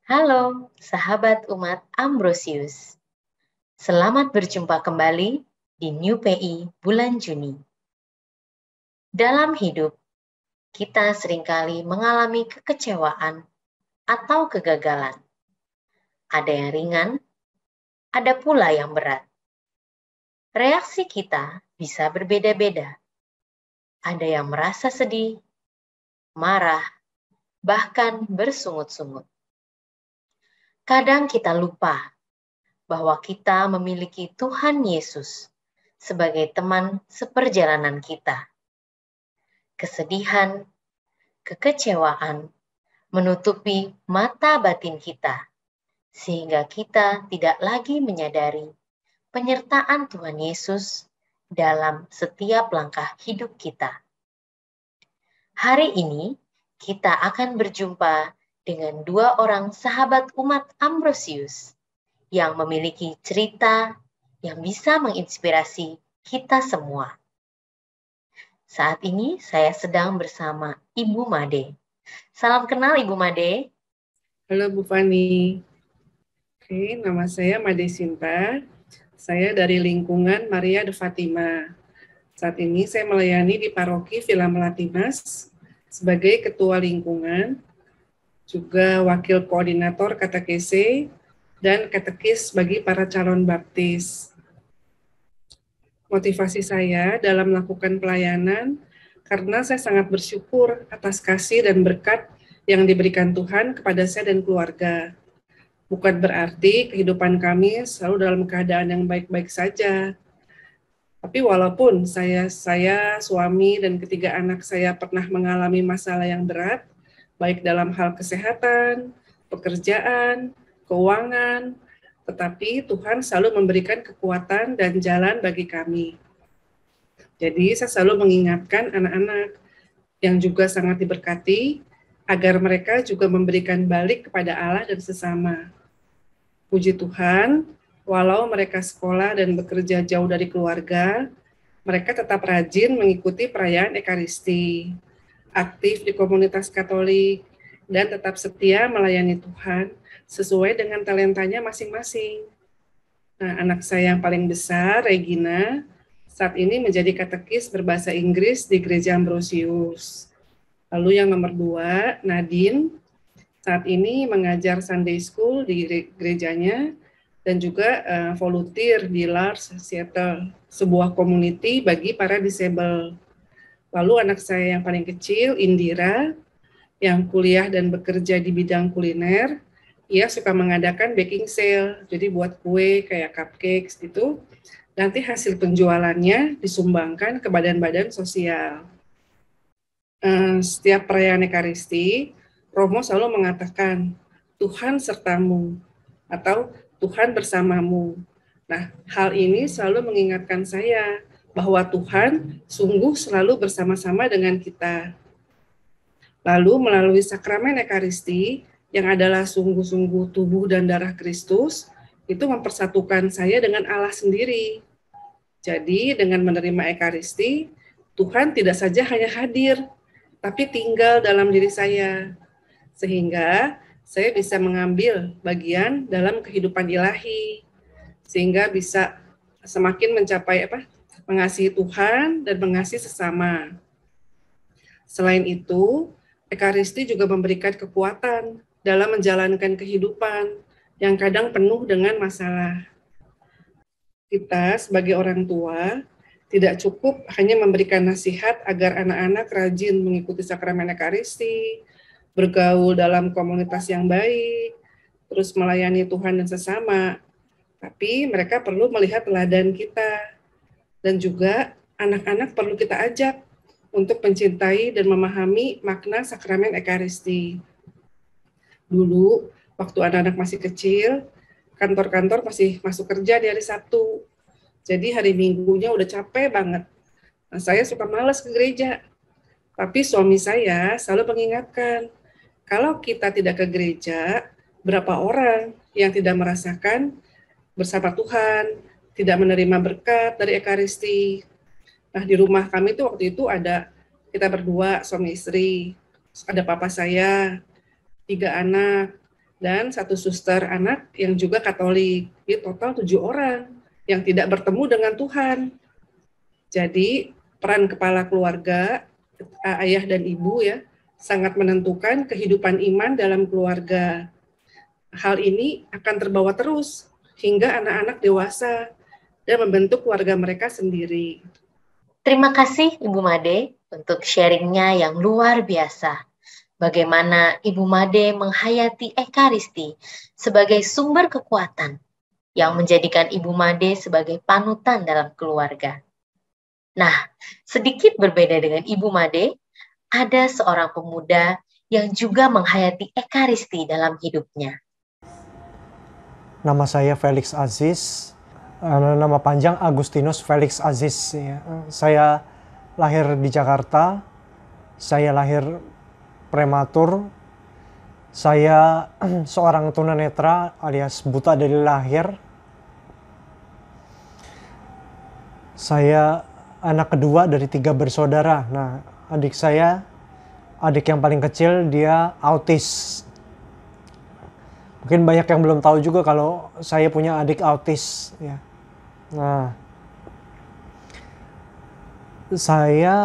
Halo, sahabat umat Ambrosius. Selamat berjumpa kembali di New PI bulan Juni. Dalam hidup, kita seringkali mengalami kekecewaan atau kegagalan. Ada yang ringan, ada pula yang berat. Reaksi kita bisa berbeda-beda. Ada yang merasa sedih, marah, bahkan bersungut-sungut. Kadang kita lupa bahwa kita memiliki Tuhan Yesus sebagai teman seperjalanan kita. Kesedihan, kekecewaan menutupi mata batin kita, sehingga kita tidak lagi menyadari penyertaan Tuhan Yesus dalam setiap langkah hidup kita. Hari ini kita akan berjumpa dengan dua orang sahabat umat Ambrosius yang memiliki cerita yang bisa menginspirasi kita semua. Saat ini saya sedang bersama Ibu Made. Salam kenal Ibu Made. Halo Bu Fani. Oke, nama saya Made Sinta. Saya dari lingkungan Maria de Fatima. Saat ini saya melayani di Paroki Villa Melati Mas sebagai Ketua Lingkungan, juga Wakil Koordinator Katekese dan Katekis bagi para calon baptis. Motivasi saya dalam melakukan pelayanan karena saya sangat bersyukur atas kasih dan berkat yang diberikan Tuhan kepada saya dan keluarga. Bukan berarti kehidupan kami selalu dalam keadaan yang baik-baik saja. Tapi walaupun saya, suami, dan ketiga anak saya pernah mengalami masalah yang berat, baik dalam hal kesehatan, pekerjaan, keuangan, tetapi Tuhan selalu memberikan kekuatan dan jalan bagi kami. Jadi saya selalu mengingatkan anak-anak yang juga sangat diberkati, agar mereka juga memberikan balik kepada Allah dan sesama. Puji Tuhan, walau mereka sekolah dan bekerja jauh dari keluarga, mereka tetap rajin mengikuti perayaan Ekaristi, aktif di komunitas Katolik, dan tetap setia melayani Tuhan sesuai dengan talentanya masing-masing. Nah, anak saya yang paling besar, Regina, saat ini menjadi katekis berbahasa Inggris di Gereja Ambrosius. Lalu yang nomor 2, Nadine, saat ini mengajar Sunday School di gerejanya dan juga volunteer di Lars Seattle, sebuah community bagi para disable. Lalu anak saya yang paling kecil, Indira, yang kuliah dan bekerja di bidang kuliner, ia suka mengadakan baking sale, jadi buat kue kayak cupcakes gitu. Nanti hasil penjualannya disumbangkan ke badan-badan sosial. Setiap perayaan Ekaristi, Romo selalu mengatakan, Tuhan sertamu, atau Tuhan bersamamu. Nah, hal ini selalu mengingatkan saya bahwa Tuhan sungguh selalu bersama-sama dengan kita. Lalu melalui sakramen Ekaristi, yang adalah sungguh-sungguh tubuh dan darah Kristus, itu mempersatukan saya dengan Allah sendiri. Jadi dengan menerima Ekaristi, Tuhan tidak saja hanya hadir, tapi tinggal dalam diri saya. Sehingga saya bisa mengambil bagian dalam kehidupan ilahi. Sehingga bisa semakin mencapai mengasihi Tuhan dan mengasihi sesama. Selain itu, Ekaristi juga memberikan kekuatan dalam menjalankan kehidupan yang kadang penuh dengan masalah. Kita sebagai orang tua tidak cukup hanya memberikan nasihat agar anak-anak rajin mengikuti sakramen Ekaristi, bergaul dalam komunitas yang baik, terus melayani Tuhan dan sesama. Tapi mereka perlu melihat teladan kita. Dan juga anak-anak perlu kita ajak untuk mencintai dan memahami makna sakramen Ekaristi. Dulu, waktu anak-anak masih kecil, kantor-kantor masih masuk kerja di hari Sabtu. Jadi hari Minggunya udah capek banget. Nah, saya suka malas ke gereja. Tapi suami saya selalu mengingatkan, kalau kita tidak ke gereja, berapa orang yang tidak merasakan bersama Tuhan, tidak menerima berkat dari Ekaristi. Nah, di rumah kami tuh waktu itu ada kita berdua, suami istri, ada papa saya, 3 anak. dan 1 suster anak yang juga Katolik. Jadi total 7 orang yang tidak bertemu dengan Tuhan. Jadi peran kepala keluarga, ayah dan ibu ya, sangat menentukan kehidupan iman dalam keluarga. Hal ini akan terbawa terus hingga anak-anak dewasa dan membentuk keluarga mereka sendiri. Terima kasih Ibu Made untuk sharingnya yang luar biasa. Bagaimana Ibu Made menghayati Ekaristi sebagai sumber kekuatan yang menjadikan Ibu Made sebagai panutan dalam keluarga. Nah, sedikit berbeda dengan Ibu Made, ada seorang pemuda yang juga menghayati Ekaristi dalam hidupnya. Nama saya Felix Aziz, nama panjang Agustinus Felix Aziz. Ya. Saya lahir di Jakarta, saya lahir prematur, saya seorang tunanetra alias buta dari lahir. Saya anak kedua dari 3 bersaudara. Nah, adik yang paling kecil dia autis. Mungkin banyak yang belum tahu juga kalau saya punya adik autis. Ya. Nah, saya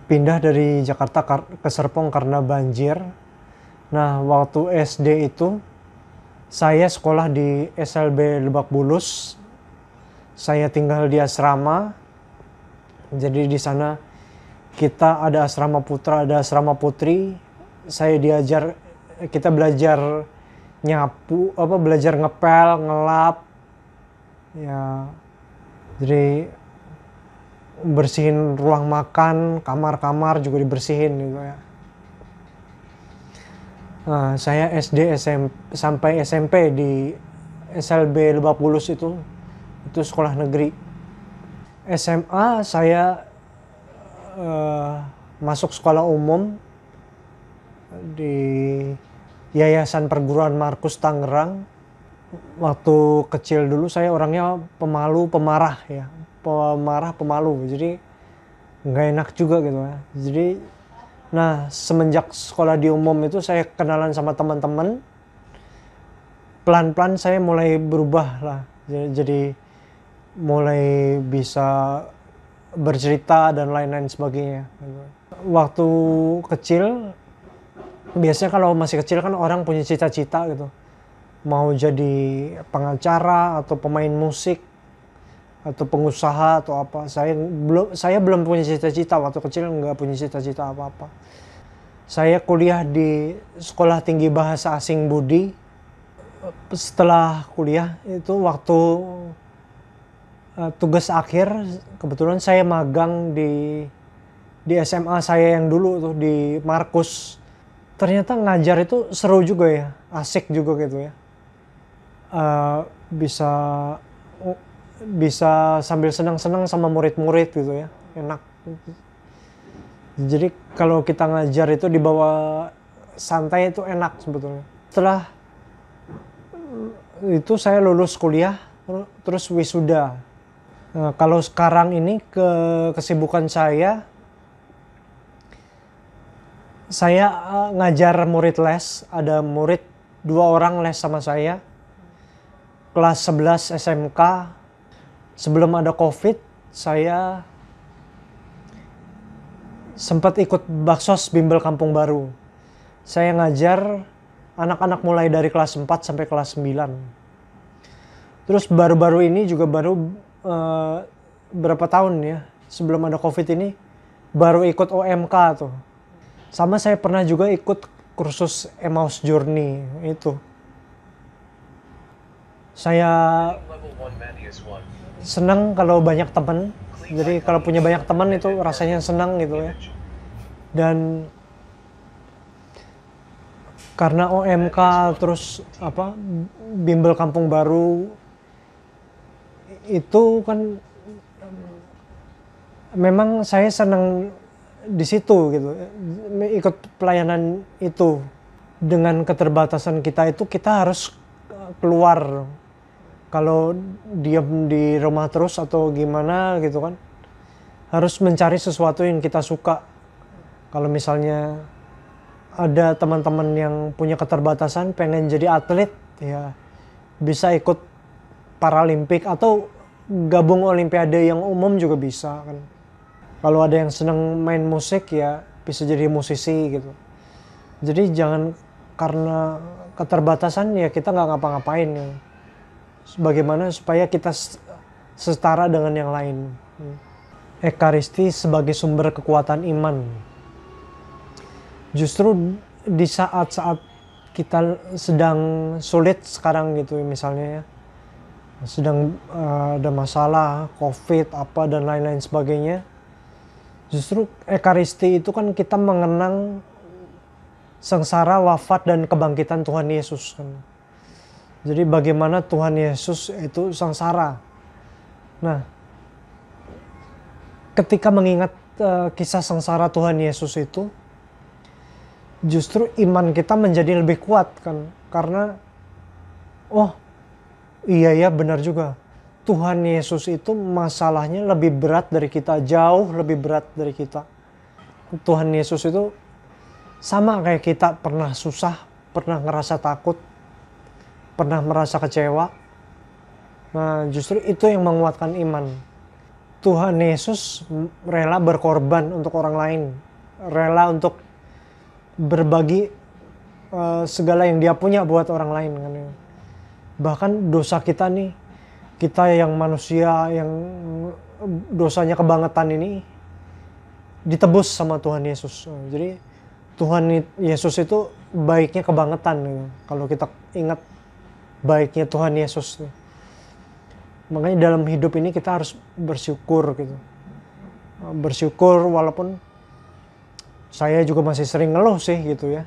pindah dari Jakarta ke Serpong karena banjir. Nah, waktu SD itu saya sekolah di SLB Lebak Bulus. Saya tinggal di asrama. Jadi di sana kita ada asrama putra, ada asrama putri. Kita belajar nyapu, belajar ngepel, ngelap. Ya. Jadi bersihin ruang makan, kamar-kamar juga dibersihin gitu ya. Nah, saya SD sampai SMP di SLB Lebak Bulus itu sekolah negeri. SMA saya masuk sekolah umum di Yayasan Perguruan Markus Tangerang. Waktu kecil dulu saya orangnya pemarah ya. Pemalu. Jadi nggak enak juga gitu ya. Jadi, nah semenjak sekolah di umum itu saya kenalan sama teman-teman. Pelan-pelan saya mulai berubah lah. Jadi mulai bisa bercerita dan lain-lain sebagainya. Waktu kecil, biasanya kalau masih kecil kan orang punya cita-cita gitu. Mau jadi pengacara atau pemain musik atau pengusaha atau apa. Saya belum punya cita-cita, waktu kecil nggak punya cita-cita apa-apa. Saya kuliah di Sekolah Tinggi Bahasa Asing Budi. Setelah kuliah itu waktu tugas akhir, kebetulan saya magang di SMA saya yang dulu tuh di Markus. Ternyata ngajar itu seru juga ya, asik juga gitu ya. Bisa sambil senang-senang sama murid-murid gitu ya, enak. Jadi kalau kita ngajar itu dibawa santai itu enak sebetulnya. Setelah itu saya lulus kuliah, terus wisuda. Nah, kalau sekarang ini kesibukan saya ngajar murid les. Ada murid 2 orang les sama saya. Kelas 11 SMK. Sebelum ada COVID, saya sempat ikut Baksos Bimbel Kampung Baru. Saya ngajar anak-anak mulai dari kelas 4 sampai kelas 9. Terus baru-baru ini juga berapa tahun ya, sebelum ada COVID ini, baru ikut OMK tuh. Sama saya pernah juga ikut kursus Emmaus Journey itu. Saya senang kalau banyak teman. Jadi kalau punya banyak teman itu rasanya senang gitu ya. Dan karena OMK terus Bimbel Kampung Baru itu kan memang saya senang di situ gitu, ikut pelayanan itu. Dengan keterbatasan kita itu kita harus keluar. Kalau diam di rumah terus atau gimana gitu kan, harus mencari sesuatu yang kita suka. Kalau misalnya ada teman-teman yang punya keterbatasan pengen jadi atlet, ya bisa ikut Paralimpik atau gabung olimpiade yang umum juga bisa kan. Kalau ada yang seneng main musik ya bisa jadi musisi gitu. Jadi jangan karena keterbatasan ya kita nggak ngapa-ngapain ya. Bagaimana supaya kita setara dengan yang lain. Ekaristi sebagai sumber kekuatan iman. Justru di saat-saat kita sedang sulit sekarang gitu misalnya ya, sedang ada masalah, COVID, apa dan lain-lain sebagainya, justru Ekaristi itu kan kita mengenang sengsara, wafat, dan kebangkitan Tuhan Yesus kan. Jadi bagaimana Tuhan Yesus itu sengsara. Nah, ketika mengingat kisah sengsara Tuhan Yesus itu, justru iman kita menjadi lebih kuat kan. Karena, oh iya ya benar juga. Tuhan Yesus itu masalahnya lebih berat dari kita, jauh lebih berat dari kita. Tuhan Yesus itu sama kayak kita, pernah susah, pernah ngerasa takut, pernah merasa kecewa. Nah justru itu yang menguatkan iman. Tuhan Yesus rela berkorban untuk orang lain, rela untuk berbagi segala yang dia punya buat orang lain kan. Bahkan dosa kita nih, kita yang manusia yang dosanya kebangetan ini ditebus sama Tuhan Yesus. Jadi Tuhan Yesus itu baiknya kebangetan kalau kita ingat baiknya Tuhan Yesus. Makanya dalam hidup ini kita harus bersyukur gitu. Bersyukur walaupun saya juga masih sering ngeluh sih gitu ya.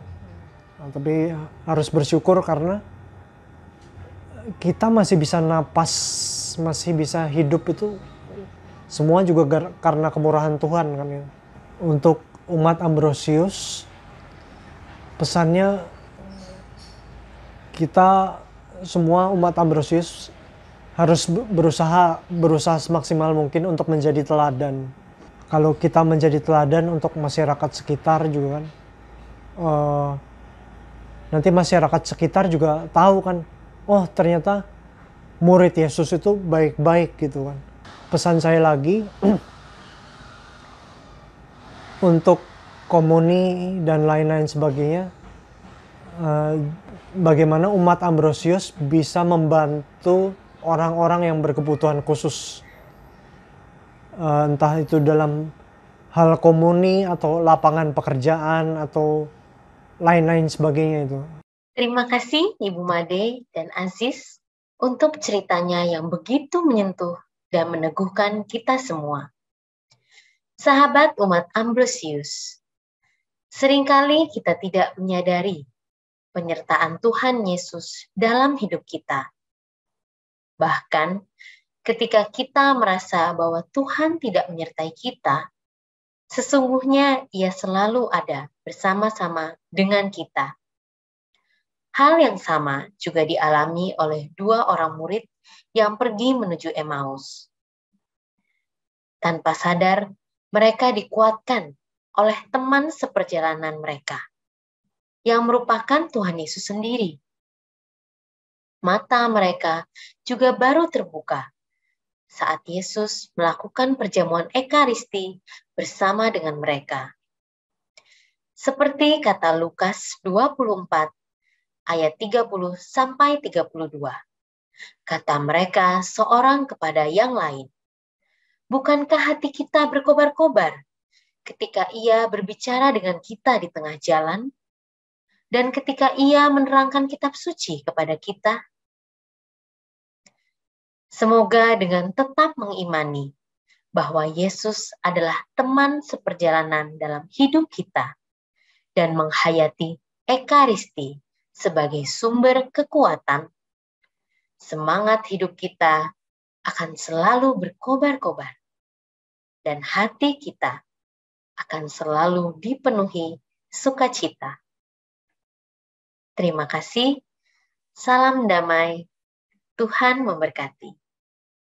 Tapi harus bersyukur karena kita masih bisa napas, masih bisa hidup itu semua juga karena kemurahan Tuhan kan ya. Untuk umat Ambrosius, pesannya kita semua umat Ambrosius harus berusaha semaksimal mungkin untuk menjadi teladan. Kalau kita menjadi teladan untuk masyarakat sekitar juga kan, nanti masyarakat sekitar juga tahu kan, oh ternyata murid Yesus itu baik-baik gitu kan. Pesan saya lagi untuk komuni dan lain-lain sebagainya, bagaimana umat Ambrosius bisa membantu orang-orang yang berkebutuhan khusus, entah itu dalam hal komuni atau lapangan pekerjaan atau lain-lain sebagainya itu. Terima kasih Ibu Made dan Aziz untuk ceritanya yang begitu menyentuh dan meneguhkan kita semua. Sahabat umat Ambrosius, seringkali kita tidak menyadari penyertaan Tuhan Yesus dalam hidup kita. Bahkan ketika kita merasa bahwa Tuhan tidak menyertai kita, sesungguhnya Ia selalu ada bersama-sama dengan kita. Hal yang sama juga dialami oleh dua orang murid yang pergi menuju Emmaus. Tanpa sadar, mereka dikuatkan oleh teman seperjalanan mereka, yang merupakan Tuhan Yesus sendiri. Mata mereka juga baru terbuka saat Yesus melakukan perjamuan Ekaristi bersama dengan mereka. Seperti kata Lukas 24 ayat 30 sampai 32. Kata mereka seorang kepada yang lain, "Bukankah hati kita berkobar-kobar ketika Ia berbicara dengan kita di tengah jalan, dan ketika Ia menerangkan kitab suci kepada kita?" Semoga dengan tetap mengimani bahwa Yesus adalah teman seperjalanan dalam hidup kita dan menghayati Ekaristi sebagai sumber kekuatan, semangat hidup kita akan selalu berkobar-kobar dan hati kita akan selalu dipenuhi sukacita. Terima kasih, salam damai, Tuhan memberkati.